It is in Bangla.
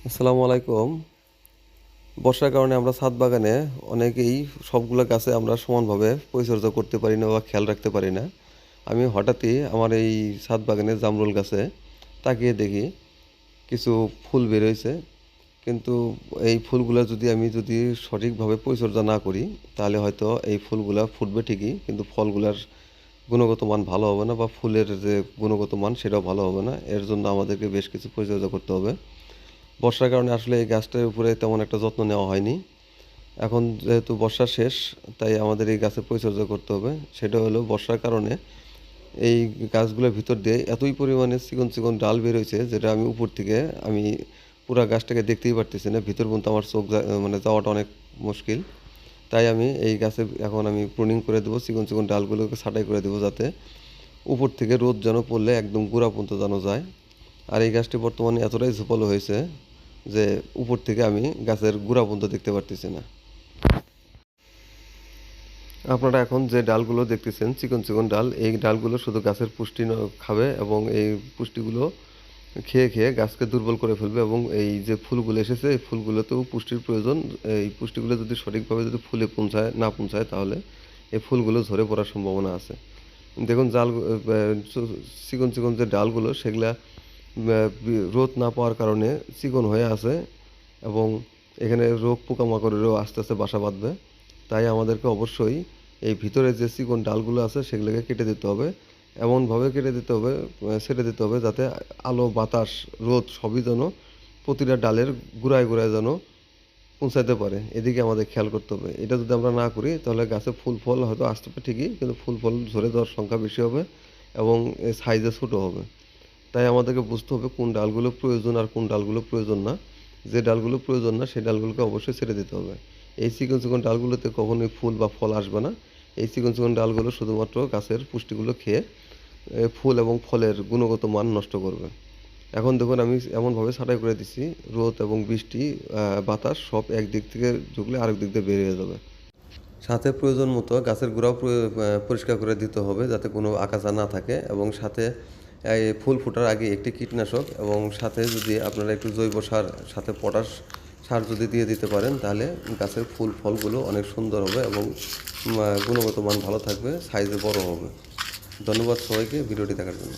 আসসালামু আলাইকুম। বর্ষার কারণে আমরা ছাদ বাগানে অনেকেই সবগুলো গাছে আমরা সমানভাবে পরিচর্যা করতে পারি না বা খেয়াল রাখতে পারি না। আমি হঠাৎই আমার এই ছাদ বাগানে জামরুল গাছে তাকিয়ে দেখি কিছু ফুল বের হয়েছে, কিন্তু এই ফুলগুলো যদি সঠিকভাবে পরিচর্যা না করি তাহলে হয়তো এই ফুলগুলা ফুটবে ঠিকই, কিন্তু ফলগুলার গুণগত মান ভালো হবে না বা ফুলের যে গুণগত মান সেটাও ভালো হবে না। এর জন্য আমাদেরকে বেশ কিছু পরিচর্যা করতে হবে। বর্ষার কারণে আসলে এই গাছটার উপরে তেমন একটা যত্ন নেওয়া হয়নি। এখন যেহেতু বর্ষা শেষ, তাই আমাদের এই গাছের পরিচর্যা করতে হবে। সেটা হলো বর্ষার কারণে এই গাছগুলোর ভিতর দিয়ে এতই পরিমাণে চিকন চিকন ডাল বের হয়েছে, যেটা আমি উপর থেকে আমি পুরা গাছটাকে দেখতেই পারতেছি না। ভিতর পর্যন্ত আমার চোখ মানে যাওয়াটা অনেক মুশকিল। তাই আমি এই গাছে এখন আমি প্রুনিং করে দেবো, চিকন চিকন ডালগুলোকে ছাঁটাই করে দেবো, যাতে উপর থেকে রোদ যেন পড়লে একদম গোড়া পর্যন্ত যেন যায়। আর এই গাছটি বর্তমানে এতটাই ঝোপালো হয়েছে যে উপর থেকে আমি গাছের গোড়া পর্যন্ত দেখতে পারতেছি না। আপনারা এখন যে ডালগুলো দেখতেছেন চিকন চিকন ডাল, এই ডালগুলো শুধু গাছের পুষ্টি খাবে এবং এই পুষ্টিগুলো খেয়ে খেয়ে গাছকে দুর্বল করে ফেলবে, এবং এই যে ফুলগুলো এসেছে এই ফুলগুলোতেও পুষ্টির প্রয়োজন। এই পুষ্টিগুলো যদি সঠিকভাবে যদি ফুলে না পৌঁছায় তাহলে এই ফুলগুলো ঝরে পড়ার সম্ভাবনা আছে। দেখুন চিকন চিকন যে ডালগুলো সেগুলা রোদ না পাওয়ার কারণে চিকন হয়ে আছে, এবং এখানে রোগ পোকামাকড়েরও আস্তে আস্তে বাসা বাঁধবে। তাই আমাদেরকে অবশ্যই এই ভিতরে যে চিকন ডালগুলো আছে সেগুলোকে কেটে দিতে হবে। এমনভাবে ছেটে দিতে হবে যাতে আলো বাতাস রোদ সবই যেন প্রতিটা ডালের গোড়ায় গোড়ায় যেন পৌঁছাতে পারে, এদিকে আমাদের খেয়াল করতে হবে। এটা যদি আমরা না করি তাহলে গাছে ফুল ফল হয়তো আসতে পারে ঠিকই, কিন্তু ফুল ফল ঝরে যাওয়ার সংখ্যা বেশি হবে এবং সাইজে ছোটো হবে। তাই আমাদেরকে বুঝতে হবে কোন ডালগুলো প্রয়োজন আর কোন ডালগুলো প্রয়োজন না। যে ডালগুলো প্রয়োজন না সেই ডালগুলোকে অবশ্যই ছেড়ে দিতে হবে। এই চিকন চিকন ডালগুলোতে কখনোই ফুল বা ফল আসবে না। এই চিকন চিকন ডালগুলো শুধুমাত্র গাছের পুষ্টিগুলো খেয়ে ফুল এবং ফলের গুণগত মান নষ্ট করবে। এখন দেখুন আমি এমনভাবে ছাঁটাই করে দিচ্ছি, রোদ এবং বৃষ্টি বাতাস সব একদিক থেকে ঢুকলে আরেক দিক দিয়ে বের হয়ে যাবে। সাথে প্রয়োজন মতো গাছের গোড়াও পরিষ্কার করে দিতে হবে যাতে কোনো আগাছা না থাকে, এবং সাথে এই ফুল ফোটার আগে একটি কীটনাশক এবং সাথে যদি আপনারা একটু জৈব সার সাথে পটাশ সার যদি দিয়ে দিতে পারেন তাহলে গাছের ফুল ফলগুলো অনেক সুন্দর হবে এবং গুণগত মান ভালো থাকবে, সাইজে বড় হবে। ধন্যবাদ সবাইকে ভিডিওটি দেখার জন্য।